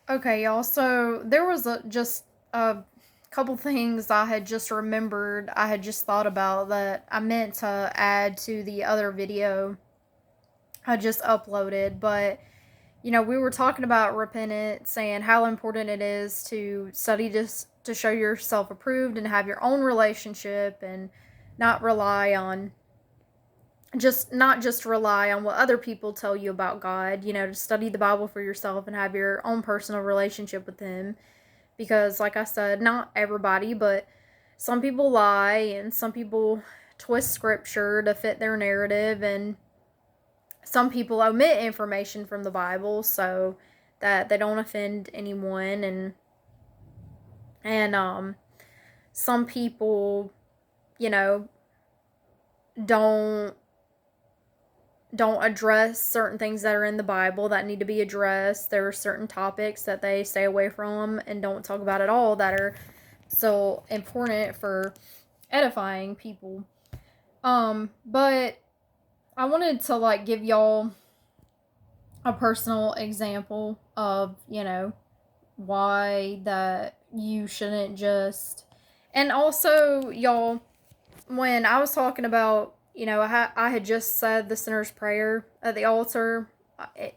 Okay, y'all. So there was just a couple things I had just remembered. I had just thought about that I meant to add to the other video I just uploaded. But we were talking about repentance and how important it is to study to show yourself approved and have your own relationship and not rely on not just rely on what other people tell you about God. To study the Bible for yourself and have your own personal relationship with Him, because like I said, not everybody, but some people lie and some people twist scripture to fit their narrative, and some people omit information from the Bible so that they don't offend anyone, and some people, you know, don't don't address certain things that are in the Bible that need to be addressed. There are certain topics that they stay away from and don't talk about at all that are so important for edifying people. But I wanted to give y'all a personal example of, why that you shouldn't just, and also y'all, when I was talking about, I had just said the sinner's prayer at the altar.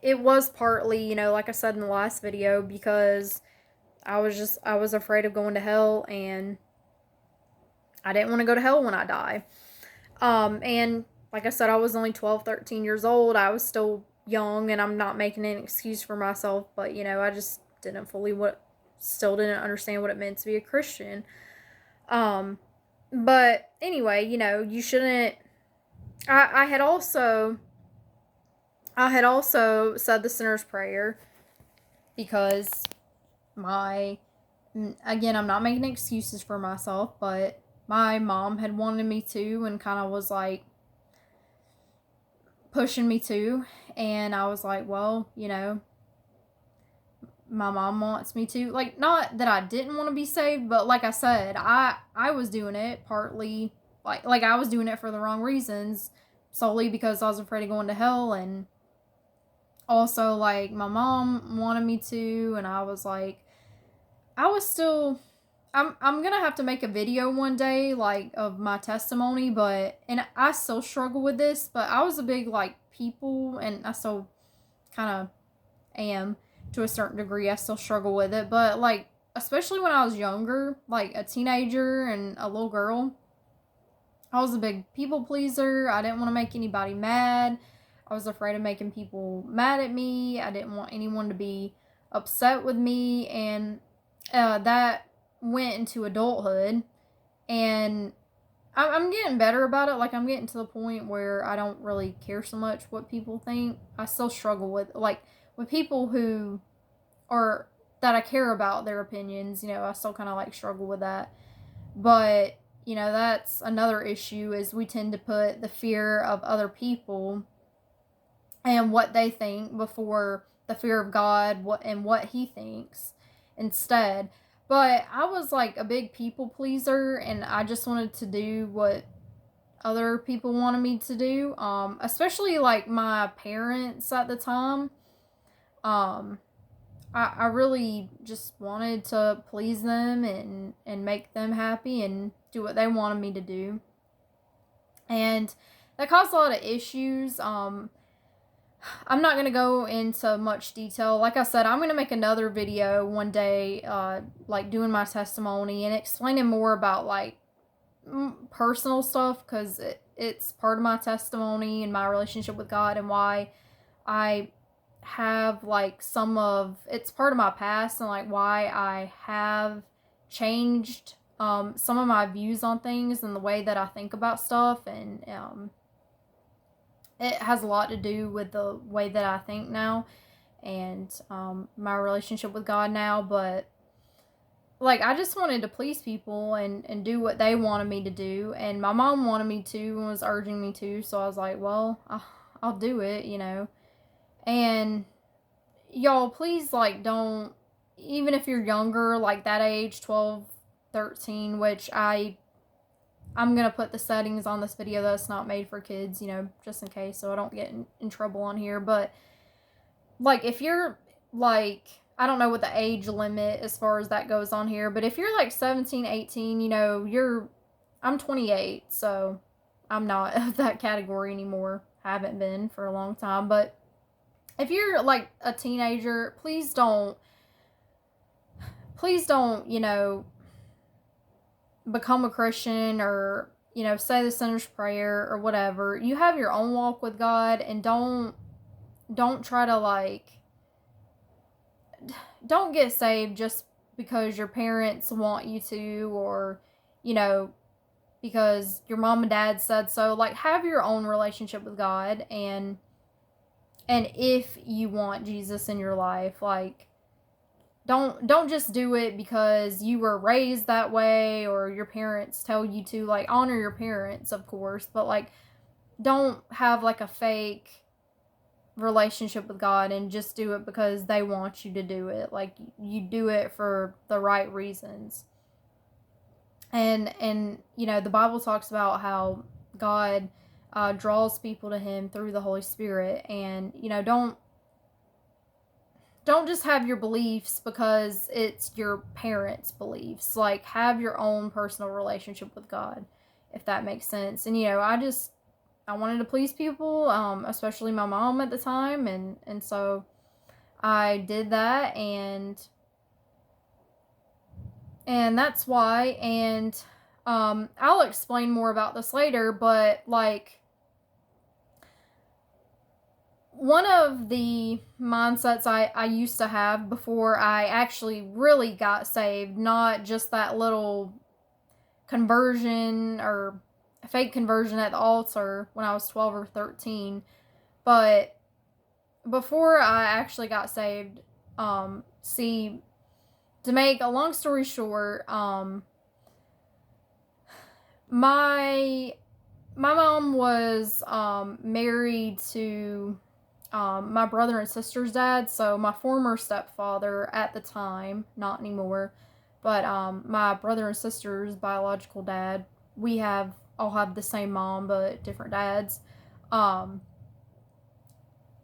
It was partly, like I said in the last video, because I was afraid of going to hell, and I didn't want to go to hell when I die. And like I said, I was only 12, 13 years old. I was still young, and I'm not making an excuse for myself, but I just still didn't understand what it meant to be a Christian. Um, but anyway, you shouldn't. I had also said the sinner's prayer because my again, I'm not making excuses for myself, but my mom had wanted me to and kind of was like pushing me to, and I was like, well, my mom wants me to. Like, not that I didn't want to be saved, but like I said, I was doing it partly like I was doing it for the wrong reasons, solely because I was afraid of going to hell, and also like my mom wanted me to, and I was like, I was still, I'm gonna have to make a video one day like of my testimony, but and I still struggle with this, but I was a big like people, and I still kind of am to a certain degree. I still struggle with it, but like especially when I was younger, like a teenager and a little girl, I was a big people pleaser. I didn't want to make anybody mad. I was afraid of making people mad at me. I didn't want anyone to be upset with me, and that went into adulthood, and I'm getting better about it. Like, I'm getting to the point where I don't really care so much what people think. I still struggle with people who are that I care about their opinions. I still kind of like struggle with that. But that's another issue, is we tend to put the fear of other people and what they think before the fear of God, what He thinks instead. But I was like a big people pleaser, and I just wanted to do what other people wanted me to do. Especially like my parents at the time. Um, I really just wanted to please them and make them happy and do what they wanted me to do. And that caused a lot of issues. I'm not going to go into much detail. Like I said, I'm going to make another video one day, like doing my testimony and explaining more about like personal stuff, because it's part of my testimony and my relationship with God, and why I have like it's part of my past, and like why I have changed some of my views on things and the way that I think about stuff, and it has a lot to do with the way that I think now, and my relationship with God now. But like, I just wanted to please people and do what they wanted me to do, and my mom wanted me to and was urging me to, so I was like, well, I'll do it, and y'all, please, like, don't, even if you're younger, like that age, 12, 13, which I'm gonna put the settings on this video that's not made for kids, just in case, so I don't get in trouble on here. But like, if you're like, I don't know what the age limit as far as that goes on here, but if you're like 17, 18, I'm 28, so I'm not of that category anymore. Haven't been for a long time, but if you're like a teenager, please don't, become a Christian or, say the sinner's prayer or whatever. You have your own walk with God, and don't try to don't get saved just because your parents want you to, or, because your mom and dad said so. Like, have your own relationship with God, and if you want Jesus in your life, like, don't just do it because you were raised that way or your parents tell you to. Like, honor your parents, of course, but like, don't have like a fake relationship with God and just do it because they want you to do it. Like, you do it for the right reasons. And the Bible talks about how God draws people to him through the Holy Spirit. And don't just have your beliefs because it's your parents' beliefs. Like, have your own personal relationship with God, if that makes sense. And I wanted to please people, especially my mom at the time, and so I did that, and that's why. And I'll explain more about this later, but like, one of the mindsets I used to have before I actually really got saved, not just that little conversion or fake conversion at the altar when I was 12 or 13, but before I actually got saved, see, to make a long story short, my mom was married to my brother and sister's dad, so my former stepfather at the time, not anymore, but my brother and sister's biological dad. We all have the same mom but different dads, and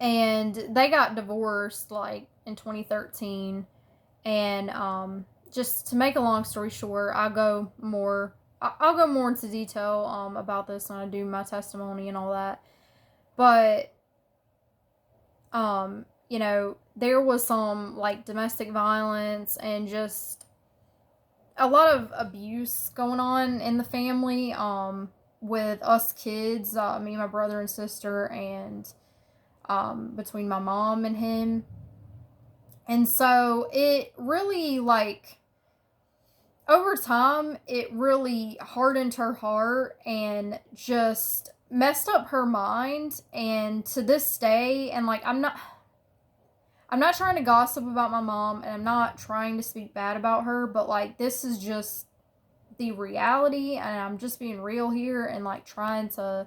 they got divorced like in 2013. And just to make a long story short, I'll go more into detail about this when I do my testimony and all that. But there was some like domestic violence and just a lot of abuse going on in the family, with us kids, me, my brother and sister, and between my mom and him. And so it really, like, over time, it really hardened her heart and just messed up her mind. And to this day, and like, I'm not trying to gossip about my mom, and I'm not trying to speak bad about her, but like, this is just the reality, and I'm just being real here and like trying to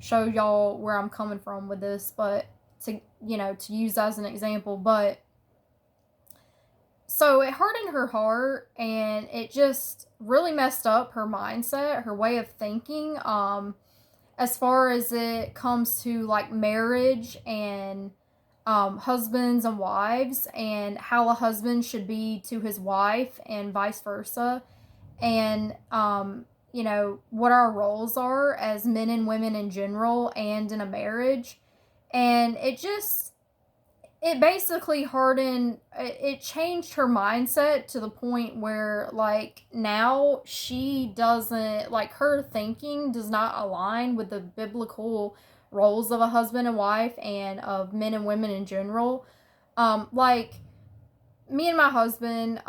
show y'all where I'm coming from with this, but to use as an example. But so it hardened her heart, and it just really messed up her mindset, her way of thinking, as far as it comes to like marriage and husbands and wives, and how a husband should be to his wife and vice versa, and what our roles are as men and women in general and in a marriage. And it basically it changed her mindset to the point where, like, now she doesn't, like, her thinking does not align with the biblical roles of a husband and wife and of men and women in general. Like, me and my husband,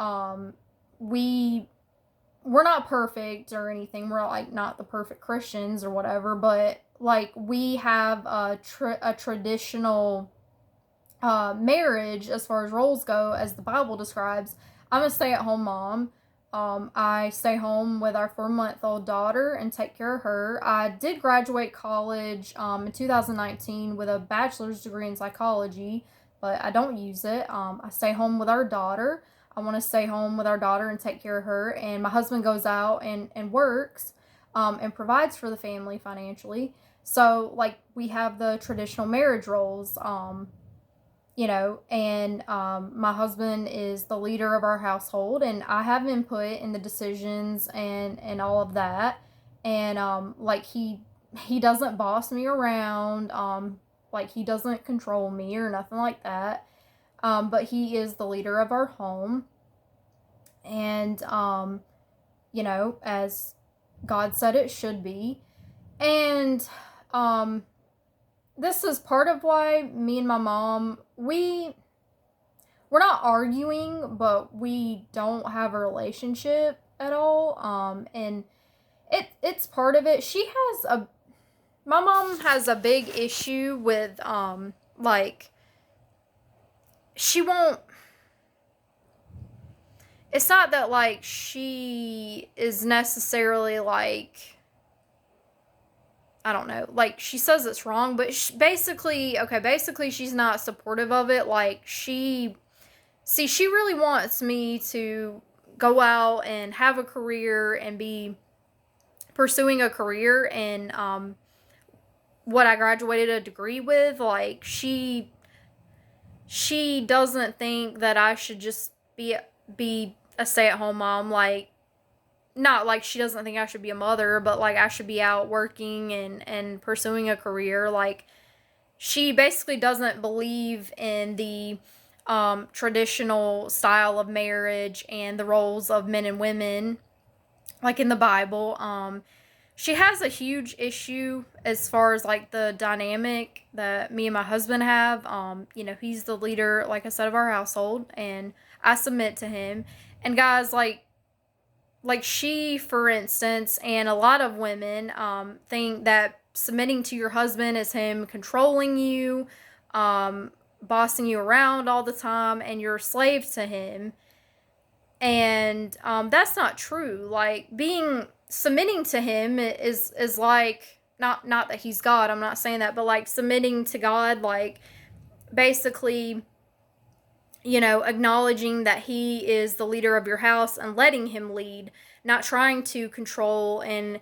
we're not perfect or anything. We're like not the perfect Christians or whatever, but like, we have a traditional marriage as far as roles go, as the Bible describes. I'm a stay-at-home mom. I stay home with our 4-month-old daughter and take care of her. I did graduate college in 2019 with a bachelor's degree in psychology, but I don't use it. I stay home with our daughter. I want to stay home with our daughter and take care of her. And my husband goes out and works and provides for the family financially. So, like, we have the traditional marriage roles. and my husband is the leader of our household, and I have input in the decisions and all of that. And like he doesn't boss me around, like he doesn't control me or nothing like that. But he is the leader of our home, and as God said it should be. And this is part of why me and my mom, we're not arguing, but we don't have a relationship at all. And it's part of it. My mom has a big issue with like she won't. It's not that like she is necessarily like, I don't know, like she says it's wrong, but basically she's not supportive of it. Like she really wants me to go out and have a career and be pursuing a career in what I graduated a degree with. Like she doesn't think that I should just be a stay-at-home mom. Like, not like she doesn't think I should be a mother, but like I should be out working and pursuing a career. Like, she basically doesn't believe in the traditional style of marriage and the roles of men and women, like in the Bible. She has a huge issue as far as like the dynamic that me and my husband have. He's the leader, like I said, of our household, and I submit to him. And guys, like she, for instance, and a lot of women think that submitting to your husband is him controlling you, bossing you around all the time, and you're a slave to him. And that's not true. Like, submitting to him is like, not that he's God, I'm not saying that, but like submitting to God, like basically, acknowledging that he is the leader of your house and letting him lead, not trying to control and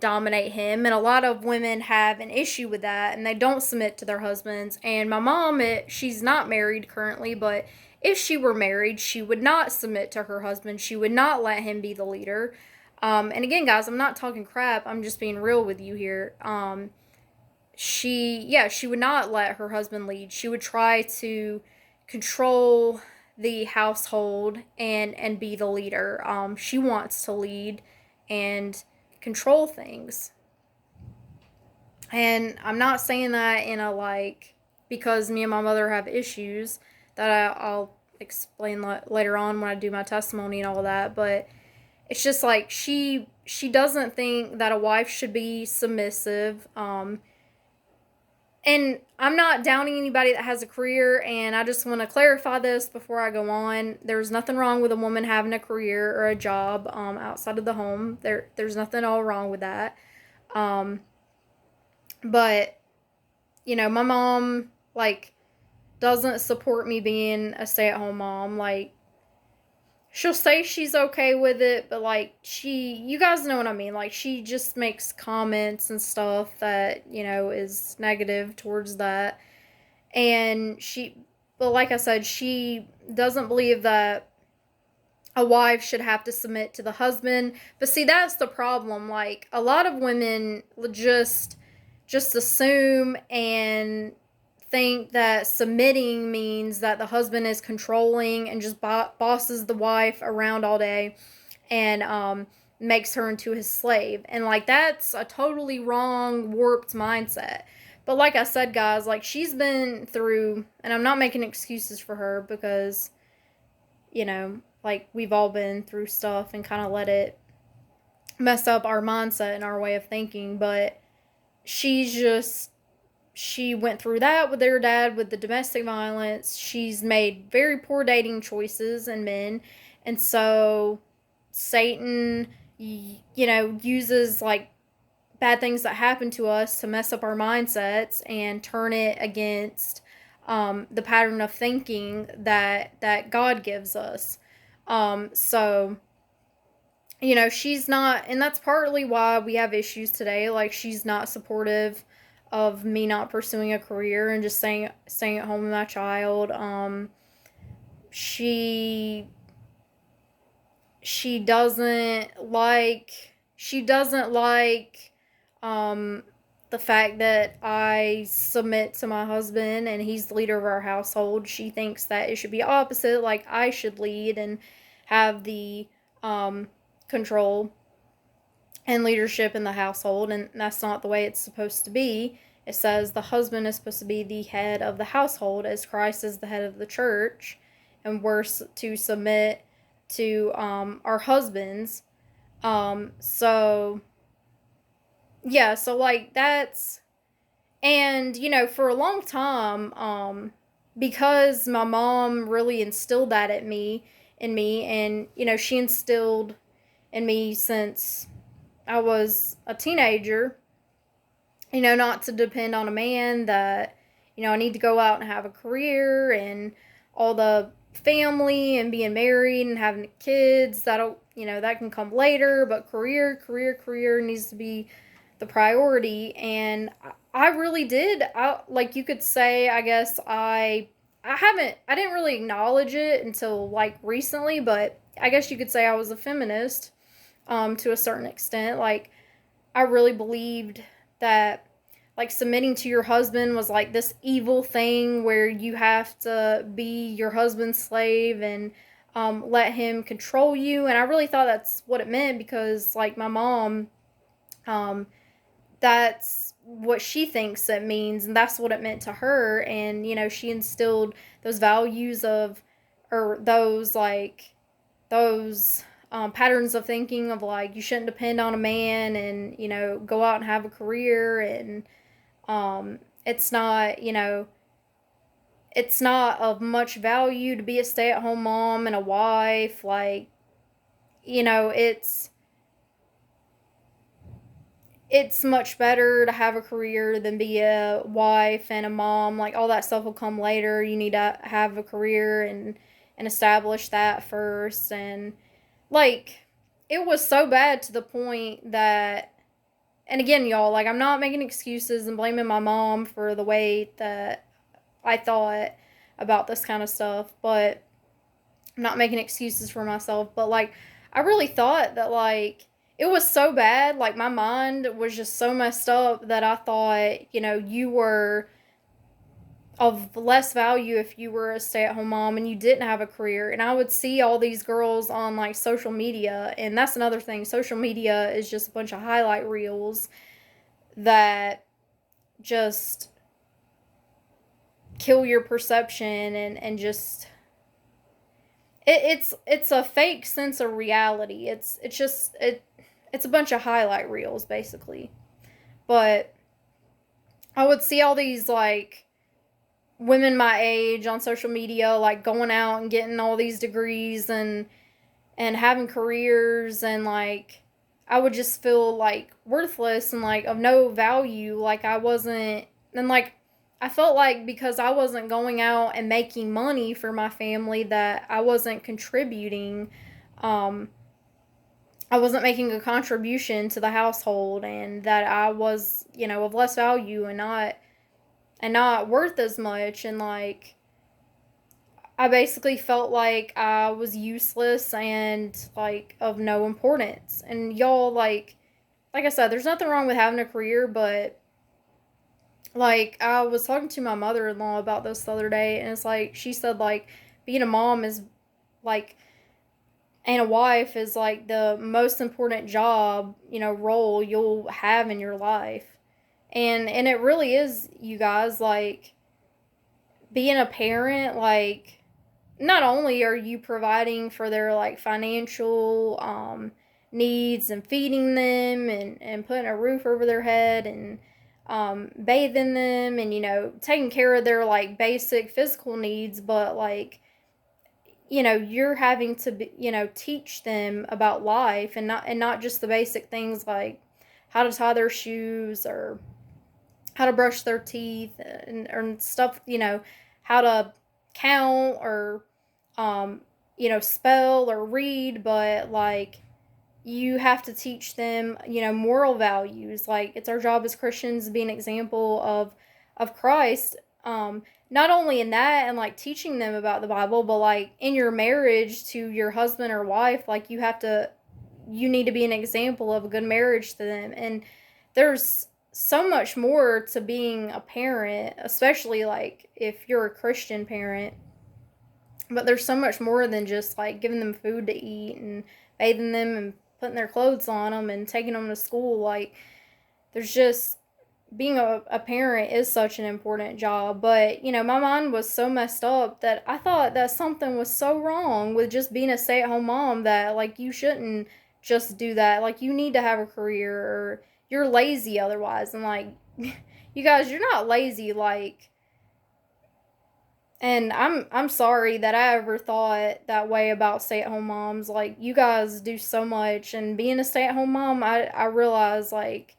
dominate him. And a lot of women have an issue with that, and they don't submit to their husbands. And my mom, she's not married currently, but if she were married, she would not submit to her husband. She would not let him be the leader. And again, guys, I'm not talking crap. I'm just being real with you here. She would not let her husband lead. She would try to control the household and be the leader. She wants to lead and control things. And I'm not saying that in a like, because me and my mother have issues that I'll explain later on when I do my testimony and all of that, but it's just like she doesn't think that a wife should be submissive. And I'm not downing anybody that has a career, and I just want to clarify this before I go on. There's nothing wrong with a woman having a career or a job outside of the home. There's nothing all wrong with that. But my mom like doesn't support me being a stay-at-home mom. Like, she'll say she's okay with it, but like you guys know what I mean. Like, she just makes comments and stuff that, is negative towards that. And but like I said, she doesn't believe that a wife should have to submit to the husband. But see, that's the problem. Like, a lot of women just assume and think that submitting means that the husband is controlling and just bosses the wife around all day and makes her into his slave. And like, that's a totally wrong, warped mindset. But like I said, guys, like, she's been through, and I'm not making excuses for her, because like, we've all been through stuff and kind of let it mess up our mindset and our way of thinking. But she went through that with her dad, with the domestic violence. She's made very poor dating choices and men. And so Satan, uses like bad things that happen to us to mess up our mindsets and turn it against the pattern of thinking that God gives us. So she's not, and that's partly why we have issues today. Like, she's not supportive of me not pursuing a career and just staying at home with my child. She she doesn't like um the fact that I submit to my husband and he's the leader of our household. She thinks that it should be opposite, like I should lead and have the um control and leadership in the household, and that's not the way it's supposed to be. It says the husband is supposed to be the head of the household as Christ is the head of the church, and we're to submit to our husbands. So yeah, so like that's, and for a long time, because my mom really instilled that in me, and she instilled in me since I was a teenager, not to depend on a man, that, I need to go out and have a career and all the family and being married and having kids. That'll, that can come later, but career needs to be the priority. And I really did. Like you could say, I guess I didn't really acknowledge it until like recently, but I guess you could say I was a feminist, to a certain extent. Like, I really believed that, like, submitting to your husband was like this evil thing where you have to be your husband's slave and let him control you. And I really thought that's what it meant because, like, my mom, um, that's what she thinks it means, and that's what it meant to her. And, she instilled those values of, or those patterns of thinking of like you shouldn't depend on a man, and go out and have a career, and it's not, it's not of much value to be a stay-at-home mom and a wife. Like, it's much better to have a career than be a wife and a mom. Like, all that stuff will come later. You need to have a career and establish that first. And like, it was so bad to the point that, and again, y'all, like, I'm not making excuses and blaming my mom for the way that I thought about this kind of stuff, but I'm not making excuses for myself. But like, I really thought that, like, it was so bad, like, my mind was just so messed up that I thought, you were of less value if you were a stay-at-home mom and you didn't have a career. And I would see all these girls on like social media, and that's another thing. Social media is just a bunch of highlight reels that just kill your perception, and just it's a fake sense of reality. It's a bunch of highlight reels basically. But I would see all these like women my age on social media, like, going out and getting all these degrees and having careers, and like, I would just feel like worthless and like of no value. Like, I wasn't, and like, I felt like because I wasn't going out and making money for my family, that I wasn't contributing. um I wasn't making a contribution to the household, and that I was, of less value, and not worth as much. And like, I basically felt like I was useless and like of no importance. And y'all, like I said, there's nothing wrong with having a career, but like, I was talking to my mother-in-law about this the other day, and it's like she said, like, being a mom is like, and a wife is like the most important job, role you'll have in your life. And it really is, you guys. Like, being a parent, like, not only are you providing for their like financial needs and feeding them, and putting a roof over their head, and bathing them, and taking care of their like basic physical needs, but like, you're having to be, teach them about life, and not just the basic things like how to tie their shoes, or how to brush their teeth, and stuff, how to count, or spell or read, but like, you have to teach them, moral values. Like, it's our job as Christians to be an example of Christ. Not only in that and like teaching them about the Bible, but like in your marriage to your husband or wife, like you need to be an example of a good marriage to them. And there's so much more to being a parent, especially like if you're a Christian parent. But there's so much more than just like giving them food to eat and bathing them and putting their clothes on them and taking them to school. Like, there's just being a parent is such an important job. But my mind was so messed up that I thought that something was so wrong with just being a stay-at-home mom, that like you shouldn't just do that. Like, you need to have a career, or you're lazy otherwise. And like, you guys, you're not lazy. Like, and I'm sorry that I ever thought that way about stay-at-home moms. Like, you guys do so much, and being a stay-at-home mom, I realize like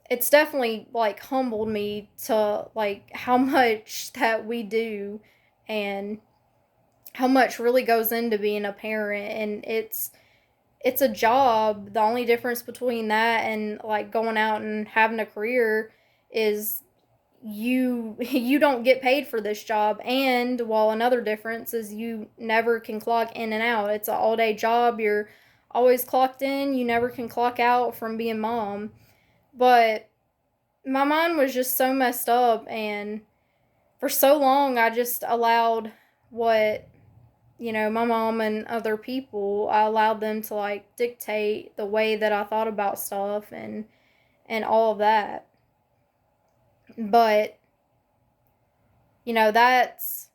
it's definitely like humbled me to like how much that we do, and how much really goes into being a parent. And it's a job. The only difference between that and like going out and having a career is you don't get paid for this job. And while another difference is you never can clock in and out. It's an all-day job. You're always clocked in. You never can clock out from being mom. But my mind was just so messed up, and for so long I just allowed what my mom and other people, I allowed them to like dictate the way that I thought about stuff, and all of that. But that's,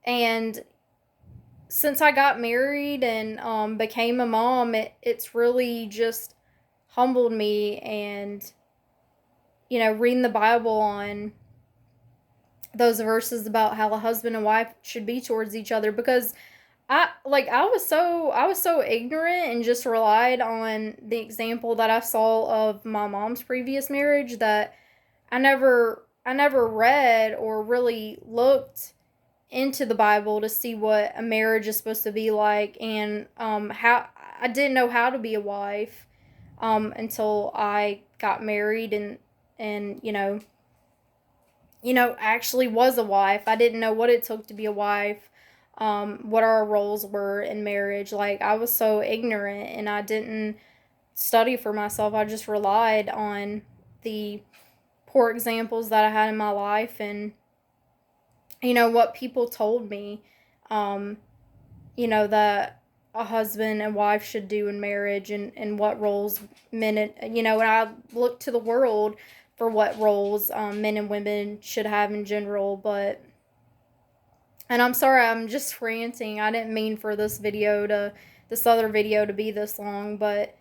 and since I got married and became a mom, it's really just humbled me. And reading the Bible on those verses about how a husband and wife should be towards each other, because I was so ignorant and just relied on the example that I saw of my mom's previous marriage, that I never read or really looked into the Bible to see what a marriage is supposed to be like. And how I didn't know how to be a wife until I got married, and actually was a wife. I didn't know what it took to be a wife, what our roles were in marriage. Like, I was so ignorant, and I didn't study for myself. I just relied on the poor examples that I had in my life, and what people told me, that a husband and wife should do in marriage, and what roles men and I looked to the world for what roles men and women should have in general. But, and I'm sorry, I'm just ranting. I didn't mean for this other video to be this long. But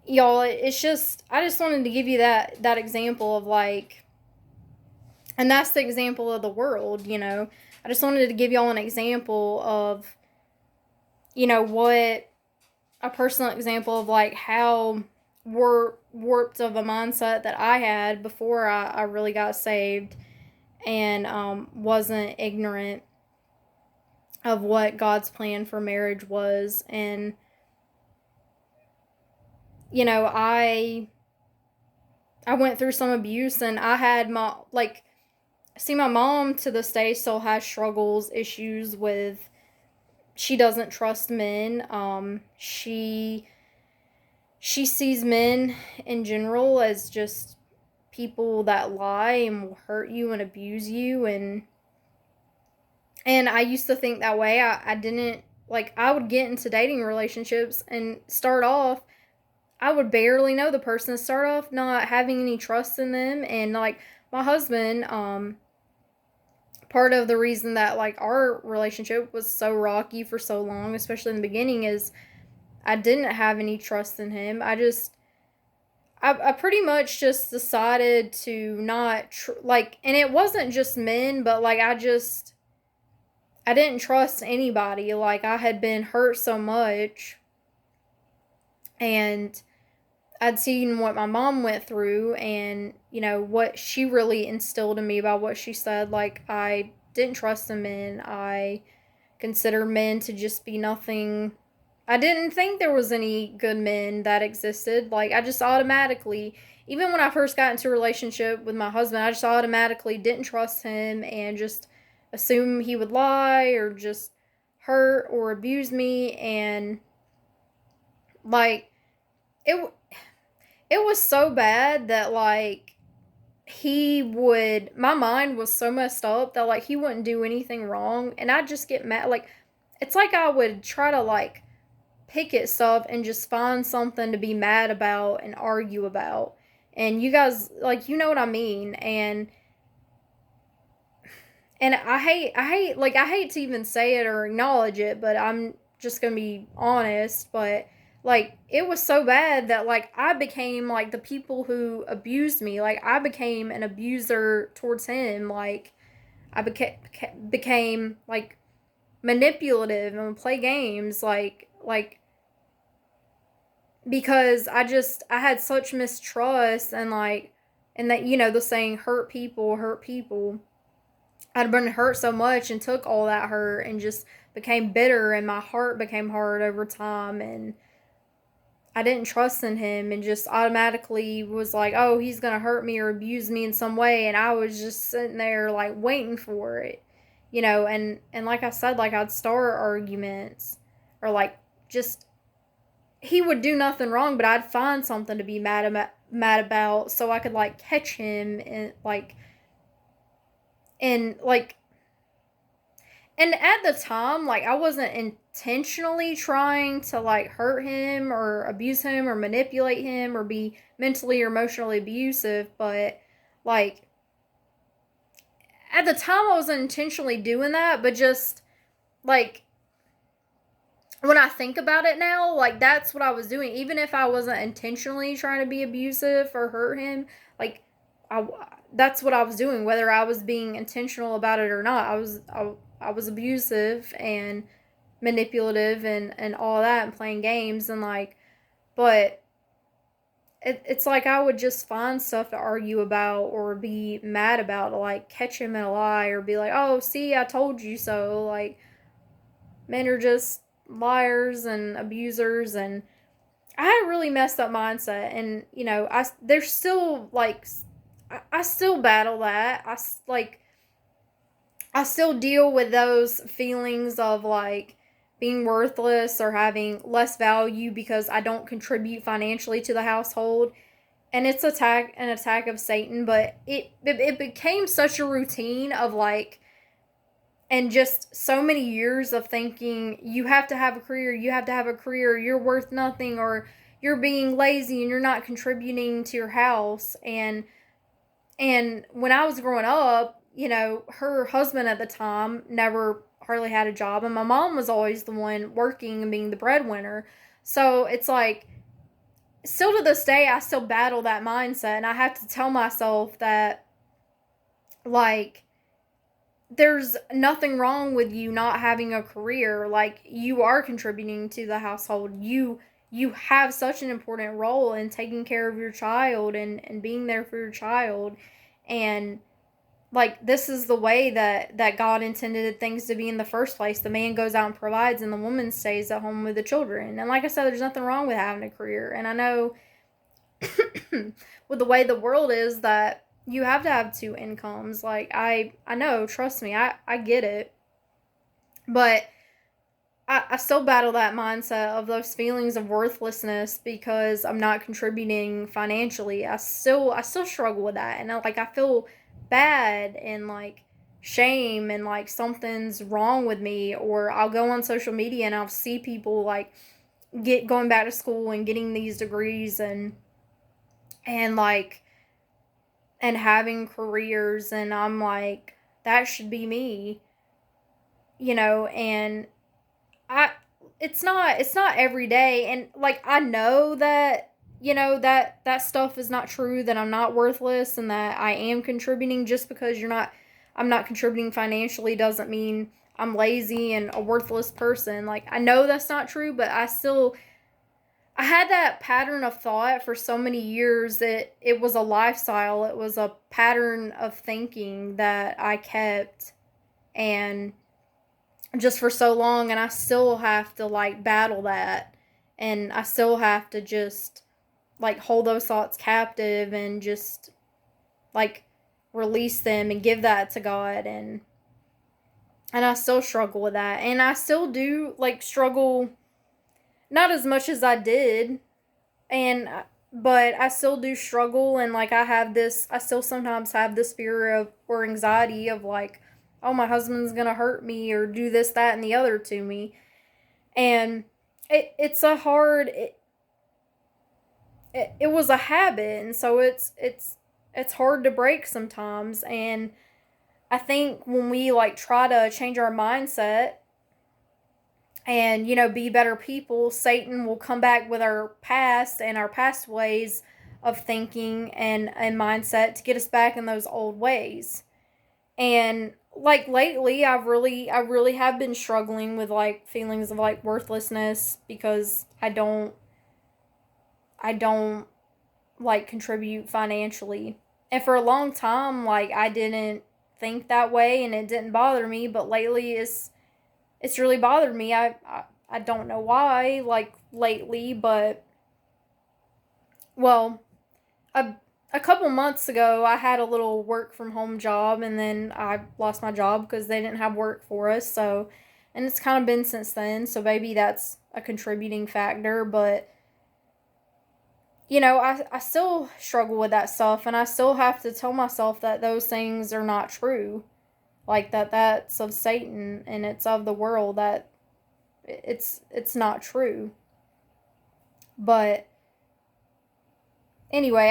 y'all, it's just, I just wanted to give you that example of like, and that's the example of the world. I just wanted to give y'all an example of what, a personal example of like how warped of a mindset that I had before I really got saved, and wasn't ignorant of what God's plan for marriage was. And I went through some abuse, and I had my my mom to this day still has struggles, issues with, she doesn't trust men. She sees men in general as just people that lie and will hurt you and abuse you. And I used to think that way. I didn't, like, I would get into dating relationships and start off, I would barely know the person, start off not having any trust in them. And like, my husband, part of the reason that like our relationship was so rocky for so long, especially in the beginning, is I didn't have any trust in him. I pretty much just decided to not and it wasn't just men, but like I didn't trust anybody. Like, I had been hurt so much, and I'd seen what my mom went through, and what she really instilled in me about what she said. Like, I didn't trust the men. I consider men to just be nothing I didn't think there was any good men that existed. Like, I just automatically, even when I first got into a relationship with my husband, I just automatically didn't trust him and just assumed he would lie or just hurt or abuse me. And, like, it, it was so bad that, like, my mind was so messed up that, like, he wouldn't do anything wrong. And I'd just get mad. Like, it's like I would try to, like, pick at stuff and just find something to be mad about and argue about. And you guys, like, you know what I mean. And I hate to even say it or acknowledge it, but I'm just gonna be honest. But, like, it was so bad that, like, I became like the people who abused me. Like, I became an abuser towards him. Like, I became like manipulative and would play games because I had such mistrust and, like, and that, the saying hurt people. I'd been hurt so much and took all that hurt and just became bitter, and my heart became hard over time, and I didn't trust in him and just automatically was like, oh, he's gonna hurt me or abuse me in some way. And I was just sitting there, like, waiting for it, and like I said, like, I'd start arguments, or, like, just, he would do nothing wrong, but I'd find something to be mad about so I could, like, catch him and like and at the time, like, I wasn't intentionally trying to, like, hurt him or abuse him or manipulate him or be mentally or emotionally abusive, but, like, at the time I wasn't intentionally doing that, but just, like, when I think about it now, like, that's what I was doing. Even if I wasn't intentionally trying to be abusive or hurt him, like, I that's what I was doing, whether I was being intentional about it or not. I was abusive and manipulative and all that, and playing games, and, like, but it's like I would just find stuff to argue about or be mad about to, like, catch him in a lie, or be like, oh, see, I told you so. Like, men are just liars and abusers, and I had a really messed up mindset. And, there's still, like, I still battle that. I still deal with those feelings of, like, being worthless or having less value because I don't contribute financially to the household. And it's an attack of Satan, but it became such a routine of, like, and just so many years of thinking you have to have a career, you're worth nothing, or you're being lazy and you're not contributing to your house. And when I was growing up, her husband at the time never hardly had a job, and my mom was always the one working and being the breadwinner. So it's like, still to this day, I still battle that mindset, and I have to tell myself that, like, there's nothing wrong with you not having a career. Like, you are contributing to the household. You have such an important role in taking care of your child and being there for your child. And, like, this is the way that God intended things to be in the first place. The man goes out and provides, and the woman stays at home with the children. And, like I said, there's nothing wrong with having a career. And I know with the way the world is, that you have to have two incomes. Like, I know, trust me, I get it. But I still battle that mindset of those feelings of worthlessness because I'm not contributing financially. I still struggle with that, and I feel bad and, like, shame, and, like, something's wrong with me. Or I'll go on social media and I'll see people, like, going back to school and getting these degrees, and like, and having careers, and I'm like, that should be me, and I it's not every day. And, like, I know that, that stuff is not true, that I'm not worthless and that I am contributing. Just because I'm not contributing financially doesn't mean I'm lazy and a worthless person. Like, I know that's not true, but I had that pattern of thought for so many years that it was a lifestyle. It was a pattern of thinking that I kept. And just for so long, and I still have to like battle that, and I still have to just like hold those thoughts captive and just like release them and give that to God. And I still struggle with that, and I still do like struggle, not as much as I did, and but I still do struggle, and like I still sometimes have this fear of or anxiety of like, oh, my husband's gonna hurt me or do this, that, and the other to me. And it's a hard it was a habit, and so it's hard to break sometimes. And I think when we like try to change our mindset and be better people, Satan will come back with our past and our past ways of thinking and mindset to get us back in those old ways. And like lately I really have been struggling with like feelings of like worthlessness because I don't like contribute financially. And for a long time, like I didn't think that way and it didn't bother me, but lately it's really bothered me. I don't know why, like lately, but well, a a couple months ago I had a little work from home job, and then I lost my job because they didn't have work for us. So, and it's kind of been since then, so maybe that's a contributing factor, but I still struggle with that stuff, and I still have to tell myself that those things are not true. Like that's of Satan and it's of the world, that it's not true. But anyway,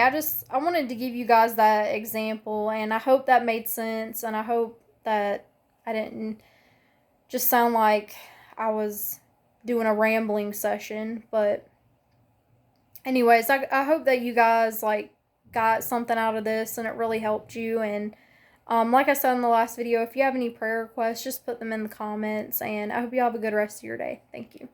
I wanted to give you guys that example, and I hope that made sense, and I hope that I didn't just sound like I was doing a rambling session. But anyways, I hope that you guys like got something out of this and it really helped you. And like I said in the last video, if you have any prayer requests, just put them in the comments, and I hope you have a good rest of your day. Thank you.